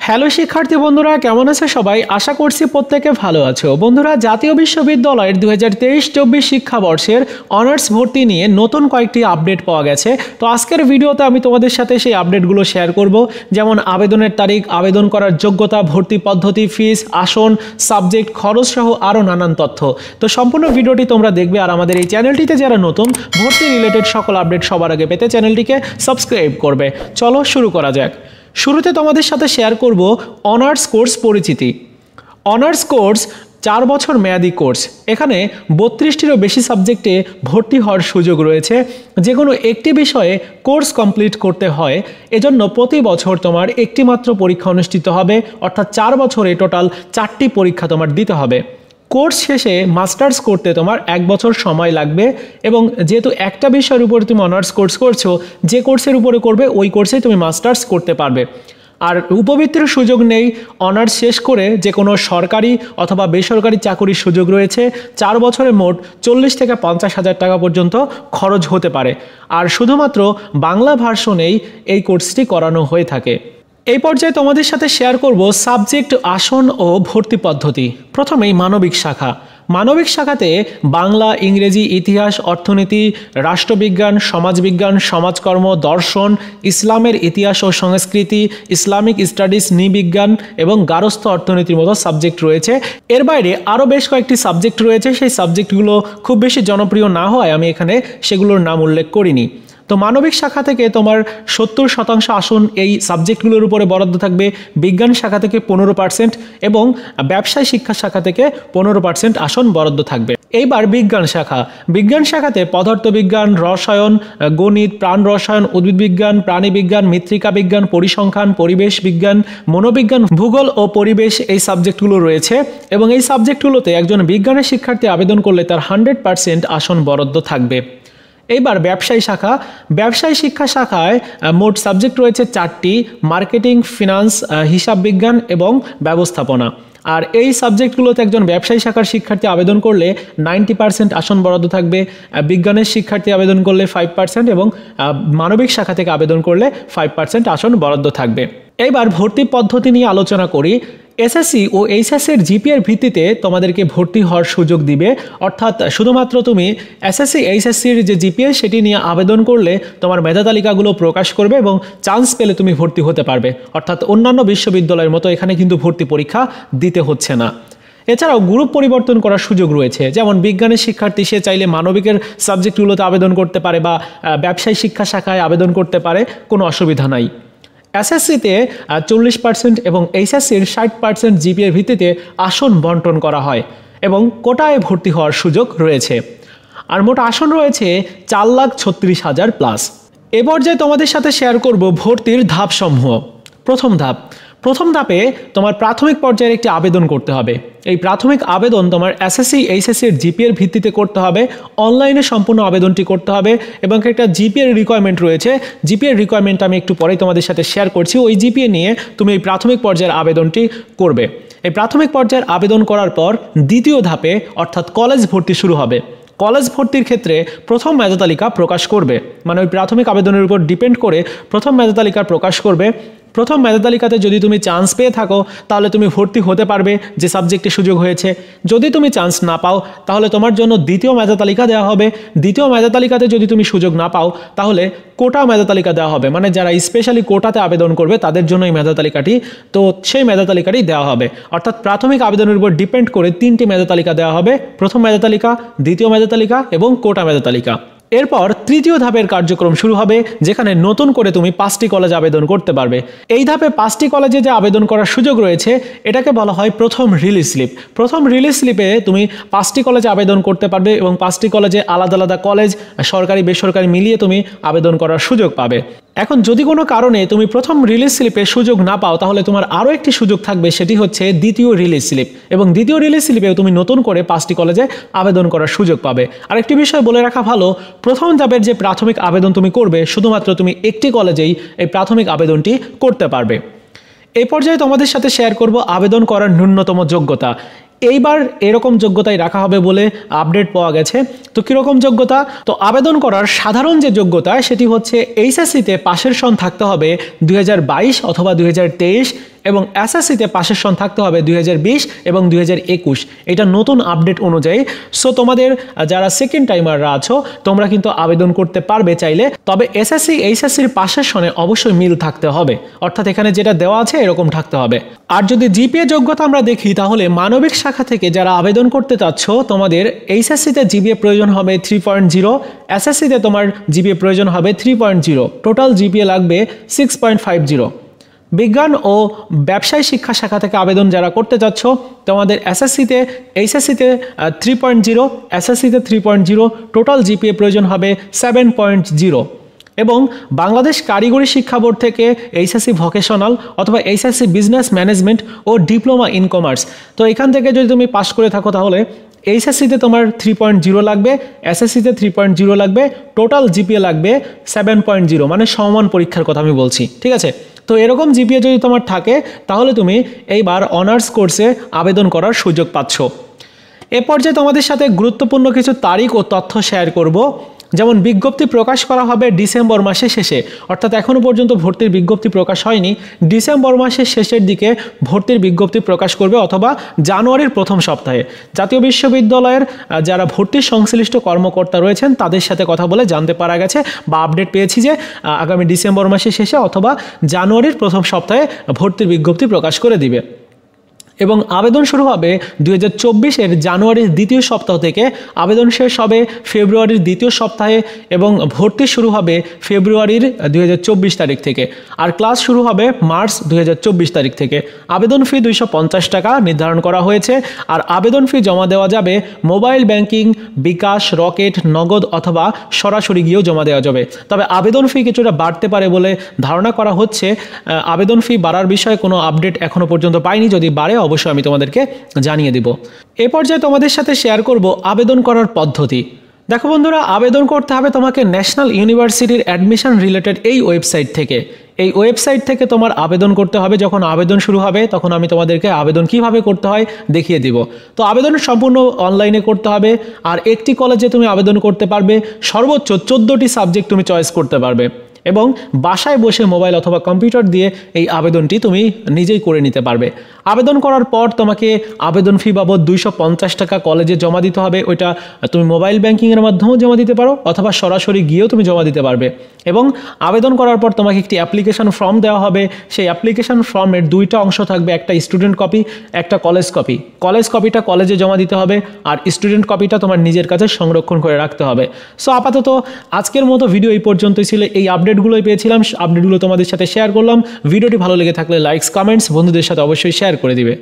Hello শিক্ষার্থী বন্ধুরা, কেমন আছে সবাই? আশা করছি প্রত্যেকে ভালো আছো। বন্ধুরা, জাতীয় বিশ্ববিদ্যালয়ের 2023-24 শিক্ষাবর্ষের অনার্স ভর্তি নিয়ে নতুন কয়েকটি আপডেট পাওয়া গেছে। তো আজকের ভিডিওতে আমি তোমাদের সাথে সেই আপডেটগুলো শেয়ার করব, যেমন আবেদনের তারিখ, আবেদন করার যোগ্যতা, ভর্তি পদ্ধতি, ফিস, আসন, সাবজেক্ট, খরচ সহ আরও নানান তথ্য। তো সম্পূর্ণ ভিডিওটি তোমরা দেখবে। আর আমাদের এই চ্যানেলটিতে যারা নতুন, ভর্তি রিলেটেড সকল আপডেট সবার আগে পেতে চ্যানেলটিকে সাবস্ক্রাইব করবে। চলো শুরু করা যাক। শুরুতে তোমাদের সাথে শেয়ার করব অনার্স কোর্স পরিচিতি। অনার্স কোর্স 4 বছর মেয়াদী কোর্স। এখানে 32টিরও বেশি সাবজেক্টে ভর্তি হওয়ার সুযোগ রয়েছে। যে কোনো একটি বিষয়ে কোর্স কমপ্লিট করতে হয়, এজন্য প্রতি বছর তোমার একটি মাত্র পরীক্ষা অনুষ্ঠিত হবে, অর্থাৎ 4 বছরে টোটাল 4টি পরীক্ষা তোমার দিতে হবে। কোর্স শেষে মাস্টার্স করতে তোমার 1 বছর সময় লাগবে, এবং যেহেতু একটা বিষয়ের উপরে তুমি অনার্স কোর্স করছো, যে কোর্সের উপরে করবে ওই কোর্সেই তুমি মাস্টার্স করতে পারবে। আর উপবৃত্তির সুযোগ নেই। অনার্স শেষ করে যে কোনো সরকারি অথবা বেসরকারি চাকরির সুযোগ রয়েছে। 4 বছরে মোট 40 থেকে 50 হাজার টাকা পর্যন্ত খরচ হতে পারে। আর শুধুমাত্র বাংলা ভার্সনেই এই কোর্সটি করানো হয়ে থাকে। এই পর্যায়ে তোমাদের সাথে শেয়ার করব সাবজেক্ট, আসন ও ভর্তি পদ্ধতি। প্রথমেই মানবিক শাখা। মানবিক শাখাতে বাংলা, ইংরেজি, ইতিহাস, অর্থনীতি, রাষ্ট্রবিজ্ঞান, সমাজবিজ্ঞান, সমাজকর্ম, দর্শন, ইসলামের ইতিহাস ও সংস্কৃতি, ইসলামিক স্টাডিজ, নৃবিজ্ঞান এবং গার্হস্থ্য অর্থনীতির মতো সাবজেক্ট রয়েছে। এর বাইরে আরও বেশ কয়েকটি সাবজেক্ট রয়েছে। সেই সাবজেক্টগুলো খুব বেশি জনপ্রিয় না হওয়ায় আমি এখানে সেগুলোর নাম উল্লেখ করিনি। তো মানবিক শাখা থেকে তোমার 70% আসন এই সাবজেক্টগুলোর উপরে বরাদ্দ থাকবে। বিজ্ঞান শাখা থেকে 15% এবং ব্যবসায় শিক্ষা শাখা থেকে 15% আসন বরাদ্দ থাকবে। এইবার বিজ্ঞান শাখা। বিজ্ঞান শাখাতে পদার্থবিজ্ঞান, রসায়ন, গণিত, প্রাণ রসায়ন, উদ্ভিদবিজ্ঞান, প্রাণীবিজ্ঞান, মৃত্তিকা বিজ্ঞান, পরিসংখ্যান, পরিবেশ বিজ্ঞান, মনোবিজ্ঞান, ভূগোল ও পরিবেশ এই সাবজেক্টগুলো রয়েছে। এবং এই সাবজেক্টগুলোতে একজন বিজ্ঞানের শিক্ষার্থী আবেদন করলে তার 100% আসন বরাদ্দ থাকবে। এইবার ব্যবসায়ী শাখা। ব্যবসায়ী শিক্ষা শাখায় মোট সাবজেক্ট রয়েছে 4টি: মার্কেটিং, ফিনান্স, হিসাব বিজ্ঞান এবং ব্যবস্থাপনা। আর এই সাবজেক্টগুলোতে একজন ব্যবসায়ী শাখার শিক্ষার্থী আবেদন করলে 90% আসন বরাদ্দ থাকবে। বিজ্ঞানের শিক্ষার্থী আবেদন করলে 5% এবং মানবিক শাখা থেকে আবেদন করলে 5% আসন বরাদ্দ থাকবে। এইবার ভর্তি পদ্ধতি নিয়ে আলোচনা করি। এসএসসি ও এইচএসসির জিপিএর ভিত্তিতে তোমাদেরকে ভর্তি হওয়ার সুযোগ দিবে। অর্থাৎ শুধুমাত্র তুমি এসএসসি এইচএসসির যে জিপিএ সেটি নিয়ে আবেদন করলে তোমার মেধা তালিকাগুলো প্রকাশ করবে এবং চান্স পেলে তুমি ভর্তি হতে পারবে। অর্থাৎ অন্যান্য বিশ্ববিদ্যালয়ের মতো এখানে কিন্তু ভর্তি পরীক্ষা দিতে হচ্ছে না। এছাড়াও গ্রুপ পরিবর্তন করার সুযোগ রয়েছে। যেমন বিজ্ঞানের শিক্ষার্থী সে চাইলে মানবিকের সাবজেক্টগুলোতে আবেদন করতে পারে বা ব্যবসায়ী শিক্ষা শাখায় আবেদন করতে পারে, কোনো অসুবিধা নাই। এসএসসিতে 40% এবং এইচএসসির 60% জিপিএর ভিত্তিতে আসন বন্টন করা হয় এবং কোটায় ভর্তি হওয়ার সুযোগ রয়েছে। আর মোট আসন রয়েছে 4,36,000 প্লাস। এ পর্যায়ে তোমাদের সাথে শেয়ার করব ভর্তির ধাপসমূহ। প্রথম ধাপে তোমার প্রাথমিক পর্যায়ের একটি আবেদন করতে হবে। এই প্রাথমিক আবেদন তোমার এসএসসি এইচএসসির জিপিএর ভিত্তিতে করতে হবে। অনলাইনে সম্পূর্ণ আবেদনটি করতে হবে এবং একটা জিপিএর রিকোয়ারমেন্ট রয়েছে। জিপিএর রিকোয়ারমেন্ট আমি একটু পরেই তোমাদের সাথে শেয়ার করছি। ওই জিপিএ নিয়ে তুমি এই প্রাথমিক পর্যায়ের আবেদনটি করবে। এই প্রাথমিক পর্যায়ের আবেদন করার পর দ্বিতীয় ধাপে অর্থাৎ কলেজ ভর্তি শুরু হবে। কলেজ ভর্তির ক্ষেত্রে প্রথম মেধা তালিকা প্রকাশ করবে, মানে ওই প্রাথমিক আবেদনের উপর ডিপেন্ড করে প্রথম মেধা তালিকা প্রকাশ করবে। প্রথম মেধা তালিকাতে যদি তুমি চান্স পেয়ে থাকো তাহলে তুমি ভর্তি হতে পারবে যে সাবজেক্টে সুযোগ হয়েছে। যদি তুমি চান্স না পাও তাহলে তোমার জন্য দ্বিতীয় মেধা তালিকা দেওয়া হবে। দ্বিতীয় মেধা তালিকাতে যদি তুমি সুযোগ না পাও তাহলে কোটা মেধা তালিকা দেওয়া হবে, মানে যারা স্পেশালি কোটাতে আবেদন করবে তাদের জন্য এই মেধা তালিকাটি, তো সেই মেধা তালিকাটি দেওয়া হবে। অর্থাৎ প্রাথমিক আবেদনের উপর ডিপেন্ড করে 3টি মেধা তালিকা দেওয়া হবে: প্রথম মেধা তালিকা, দ্বিতীয় মেধা তালিকা এবং কোটা মেধা তালিকা। এরপর তৃতীয় ধাপের কার্যক্রম শুরু হবে, যেখানে নতুন করে তুমি 5টি কলেজ আবেদন করতে পারবে। এই ধাপে 5টি কলেজে যে আবেদন করার সুযোগ রয়েছে এটাকে বলা হয় প্রথম রিলিজ স্লিপ। প্রথম রিলিজ স্লিপে তুমি 5টি কলেজে আবেদন করতে পারবে এবং 5টি কলেজে আলাদা আলাদা কলেজ, সরকারি বেসরকারি মিলিয়ে তুমি আবেদন করার সুযোগ পাবে। এখন যদি কোনো কারণে তুমি প্রথম রিলিজ স্লিপে সুযোগ না পাও তাহলে তোমার আরও একটি সুযোগ থাকবে, সেটি হচ্ছে দ্বিতীয় রিলিজ স্লিপ। এবং দ্বিতীয় রিলিজ স্লিপেও তুমি নতুন করে 5টি কলেজে আবেদন করার সুযোগ পাবে। আরেকটি বিষয় বলে রাখা ভালো, প্রথম ধাপের যে প্রাথমিক আবেদন তুমি করবে শুধুমাত্র তুমি একটি কলেজেই এই প্রাথমিক আবেদনটি করতে পারবে। এই পর্যায়ে তোমাদের সাথে শেয়ার করব আবেদন করার ন্যূনতম যোগ্যতা। এইবার এরকম যোগ্যতাই রাখা হবে বলে আপডেট পাওয়া গেছে। তো কীরকম যোগ্যতা? তো আবেদন করার সাধারণ যে যোগ্যতা সেটি হচ্ছে এইচএসসিতে পাশের সন থাকতে হবে 2022 অথবা 2023 এবং এসএসসিতে পাশের সন থাকতে হবে 2020 এবং 2021, এটা নতুন আপডেট অনুযায়ী। সো তোমাদের যারা সেকেন্ড টাইমাররা আছো তোমরা কিন্তু আবেদন করতে পারবে চাইলে, তবে এসএসসি এইচএসসির পাশের সনে অবশ্যই মিল থাকতে হবে, অর্থাৎ এখানে যেটা দেওয়া আছে এরকম থাকতে হবে। আর যদি জিপিএ যোগ্যতা আমরা দেখি তাহলে মানবিক শাখা থেকে যারা আবেদন করতে চাচ্ছ তোমাদের এইচএসসিতে জিপিএ প্রয়োজন হবে 3.0, এসএসসিতে তোমার জিপিএ প্রয়োজন হবে 3.0, টোটাল জিপিএ লাগবে 6.50। বিজ্ঞান ও ব্যবসায় শিক্ষা শাখা থেকে আবেদন যারা করতে যাচ্ছ তোমাদের এইচএসসিতে 3.0, এসএসসিতে 3.0, টোটাল জিপিএ প্রয়োজন হবে 7.0। এবং বাংলাদেশ কারিগরি শিক্ষা বোর্ড থেকে এইচএসসি ভোকেশনাল অথবা এইচএসসি বিজনেস ম্যানেজমেন্ট ও ডিপ্লোমা ইন কমার্স, তো এখান থেকে যদি তুমি পাস করে থাকো তাহলে এইচএসসিতে তোমার 3.0 লাগবে, এসএসসিতে 3.0 লাগবে, টোটাল জিপিএ লাগবে 7.0, মানে সমমান পরীক্ষার কথা আমি বলছি, ঠিক আছে। তো এরকম জিপিএ যদি তোমার থাকে তাহলে তুমি এইবার অনার্স কোর্সে আবেদন করার সুযোগ পাচ্ছ। এ পর্যায়ে তোমাদের সাথে গুরুত্বপূর্ণ কিছু তারিখ ও তথ্য শেয়ার করব। যেমন বিজ্ঞপ্তি প্রকাশ করা হবে ডিসেম্বর মাসের শেষে, অর্থাৎ এখনও পর্যন্ত ভর্তির বিজ্ঞপ্তি প্রকাশ হয়নি, ডিসেম্বর মাসের শেষের দিকে ভর্তির বিজ্ঞপ্তি প্রকাশ করবে অথবা জানুয়ারির প্রথম সপ্তাহে। জাতীয় বিশ্ববিদ্যালয়ের যারা ভর্তির সংশ্লিষ্ট কর্মকর্তা রয়েছেন তাদের সাথে কথা বলে জানতে পারা গেছে বা আপডেট পেয়েছি যে আগামী ডিসেম্বর মাসের শেষে অথবা জানুয়ারির প্রথম সপ্তাহে ভর্তির বিজ্ঞপ্তি প্রকাশ করে দিবে। এবং আবেদন শুরু হবে 2024-এর জানুয়ারির দ্বিতীয় সপ্তাহ থেকে, আবেদন শেষ হবে ফেব্রুয়ারির দ্বিতীয় সপ্তাহে এবং ভর্তি শুরু হবে ফেব্রুয়ারির 2024 তারিখ থেকে, আর ক্লাস শুরু হবে মার্চ 2024 তারিখ থেকে। আবেদন ফি 250 টাকা নির্ধারণ করা হয়েছে, আর আবেদন ফি জমা দেওয়া যাবে মোবাইল ব্যাংকিং, বিকাশ, রকেট, নগদ অথবা সরাসরি গিয়েও জমা দেওয়া যাবে। তবে আবেদন ফি কিছুটা বাড়তে পারে বলে ধারণা করা হচ্ছে। আবেদন ফি বাড়ার বিষয়ে কোনো আপডেট এখনও পর্যন্ত পাইনি, যদি বাড়ে অবশ্যই আমি তোমাদেরকে জানিয়ে দিব। এ পর্যায়ে তোমাদের সাথে শেয়ার করব আবেদন করার পদ্ধতি। দেখো বন্ধুরা, আবেদন করতে হবে তোমাকে ন্যাশনাল ইউনিভার্সিটির অ্যাডমিশন রিলেটেড এই ওয়েবসাইট থেকে। এই ওয়েবসাইট থেকে তোমার আবেদন করতে হবে। যখন আবেদন শুরু হবে তখন আমি তোমাদেরকে আবেদন কিভাবে করতে হয় দেখিয়ে দিব। তো আবেদন সম্পূর্ণ অনলাইনে করতে হবে, আর একটি কলেজে তুমি আবেদন করতে পারবে, সর্বোচ্চ 14টি সাবজেক্ট তুমি চয়েস করতে পারবে এবং বাসায় বসে মোবাইল অথবা কম্পিউটার দিয়ে এই আবেদনটি তুমি নিজেই করে নিতে পারবে। আবেদন করার পর তোমাকে আবেদন ফি বাবদ 250 টাকা কলেজে জমা দিতে হবে। ওইটা তুমি মোবাইল ব্যাংকিংয়ের মাধ্যমেও জমা দিতে পারো অথবা সরাসরি গিয়েও তুমি জমা দিতে পারবে। এবং আবেদন করার পর তোমাকে একটি অ্যাপ্লিকেশন ফর্ম দেওয়া হবে। সেই অ্যাপ্লিকেশন ফর্মের দুইটা অংশ থাকবে, একটা স্টুডেন্ট কপি, একটা কলেজ কপি। কলেজ কপিটা কলেজে জমা দিতে হবে আর স্টুডেন্ট কপিটা তোমার নিজের কাছে সংরক্ষণ করে রাখতে হবে। সো আপাতত আজকের মতো ভিডিও এই পর্যন্তই ছিল। এই আপডেটগুলোই পেয়েছিলাম, আপডেটগুলো তোমাদের সাথে শেয়ার করলাম। ভিডিওটি ভালো লেগে থাকলে লাইকস, কমেন্টস, বন্ধুদের সাথে অবশ্যই শেয়ার করে দিবে।